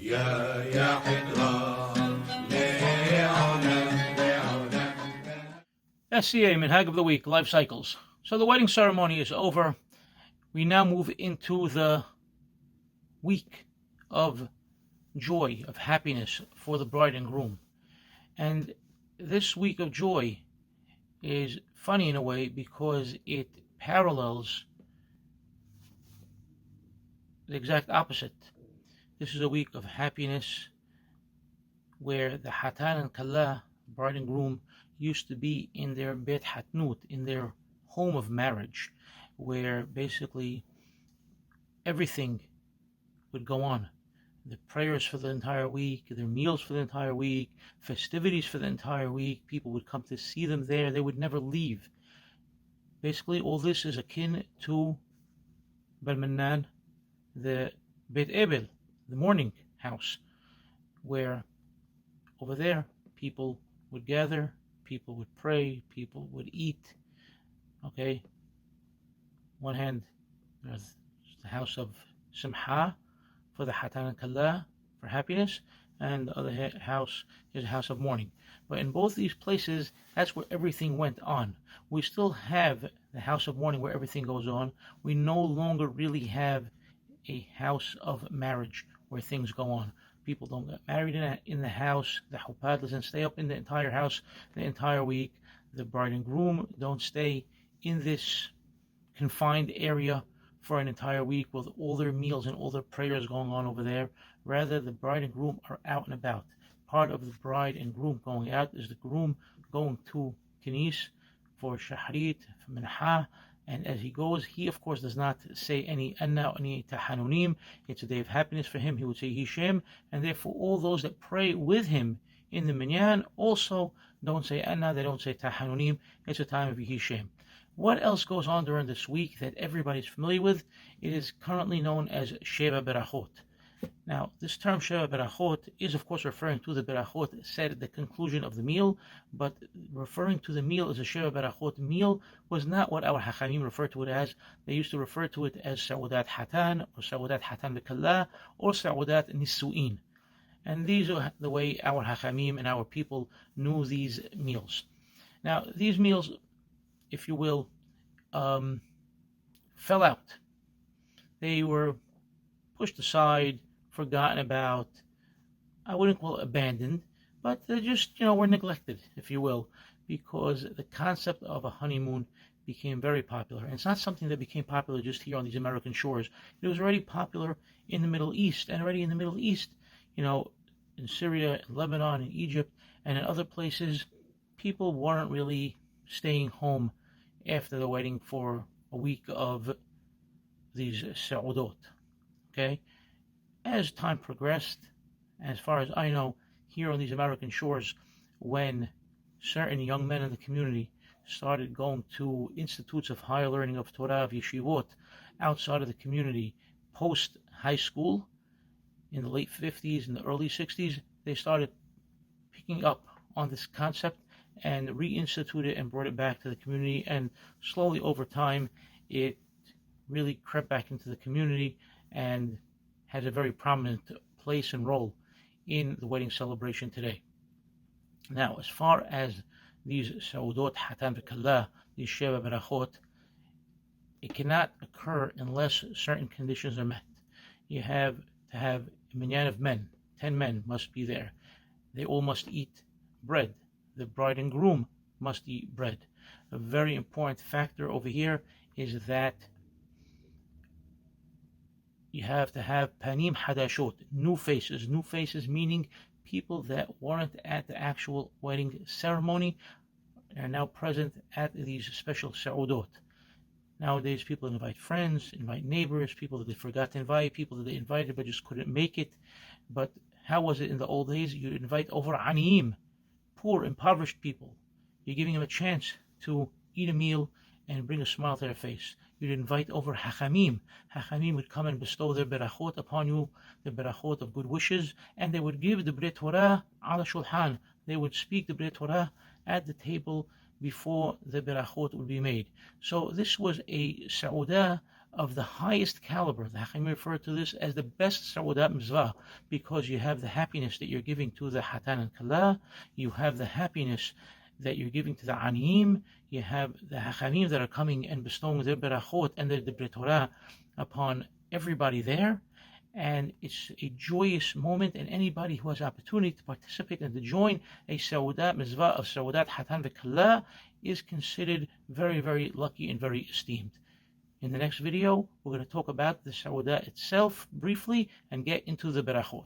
SCA Minhag of the Week, Life Cycles. So the wedding ceremony is over. We now move into the week of joy, of happiness for the bride and groom. And this week of joy is funny in a way because it parallels the exact opposite. This is a week of happiness where the Hatan and Kala, bride and groom, used to be in their Bet Hatnut, in their home of marriage, where basically everything would go on. The prayers for the entire week, their meals for the entire week, festivities for the entire week. People would come to see them there. They would never leave. Basically, all this is akin to Balmanan, the Beit Ebel, the mourning house, where over there people would gather, people would pray, people would eat. Okay? One hand, there's the house of Simha for the Hatan and Kala, for happiness, and the other house is a house of mourning. But in both these places, that's where everything went on. We still have the house of mourning where everything goes on. We no longer really have a house of marriage where things go on. People don't get married in the house. The Hupad doesn't stay up in the entire house the entire week. The bride and groom don't stay in this confined area for an entire week with all their meals and all their prayers going on over there. Rather, the bride and groom are out and about. Part of the bride and groom going out is the groom going to Kinis for Shahrit, for Minha, and as he goes, he of course does not say any Anna or any Tahanunim. It's a day of happiness for him. He would say Yehi Shem, and therefore all those that pray with him in the Minyan also don't say Anna, they don't say Tahanunim. It's a time of Yehi Shem. What else goes on during this week that everybody's familiar with? It is currently known as Sheva Berachot. Now, this term Sheva Berachot is of course referring to the Berachot said at the conclusion of the meal, but referring to the meal as a Sheva Berachot meal was not what our Hachamim referred to it as. They used to refer to it as Sa'udat Hatan, or Sa'udat Hatan B'Kalla, or Sa'udat Nisu'in. And these are the way our Hachamim and our people knew these meals. Now, these meals, if you will, fell out. They were pushed aside, forgotten about. I wouldn't call it abandoned, but they just, were neglected, if you will, because the concept of a honeymoon became very popular. And it's not something that became popular just here on these American shores. It was already popular in the Middle East, and already in the Middle East, in Syria, in Lebanon, in Egypt, and in other places, people weren't really staying home after the wedding for a week of these Sa'udot. Okay? As time progressed, as far as I know, here on these American shores, when certain young men in the community started going to institutes of higher learning of Torah, of yeshivot, outside of the community, post high school, in the late 50s and the early 60s, they started picking up on this concept and reinstituted it and brought it back to the community, and slowly over time it really crept back into the community and has a very prominent place and role in the wedding celebration today. Now, as far as these Sa'udot Hatan B'Kalla, these Sheva Berachot, it cannot occur unless certain conditions are met. You have to have a minyan of men. 10 men must be there. They all must eat bread. The bride and groom must eat bread. A very important factor over here is that you have to have Panim Hadashot, new faces. New faces meaning people that weren't at the actual wedding ceremony are now present at these special Sa'udot. Nowadays, people invite friends, invite neighbors, people that they forgot to invite, people that they invited but just couldn't make it. But how was it in the old days? You'd invite over Aniyim, poor, impoverished people. You're giving them a chance to eat a meal and bring a smile to their face. You'd invite over Hachamim. Hachamim would come and bestow their berachot upon you, the berachot of good wishes, and they would give the Brit Torah ala shulhan. They would speak the Brit Torah at the table before the berachot would be made. So this was a sa'udah of the highest caliber. The Hachamim refer to this as the best Sa'udat Mitzvah, because you have the happiness that you're giving to the Hatan and Kala, you have the happiness that you're giving to the Aniyim, you have the Hachamim that are coming and bestowing their Berachot and their Divrei Torah upon everybody there. And it's a joyous moment, and anybody who has opportunity to participate and to join a Sa'udat Mitzvah of Sa'udat Hatan v'Kala is considered very, very lucky and very esteemed. In the next video, we're going to talk about the Sa'udah itself briefly and get into the Berachot.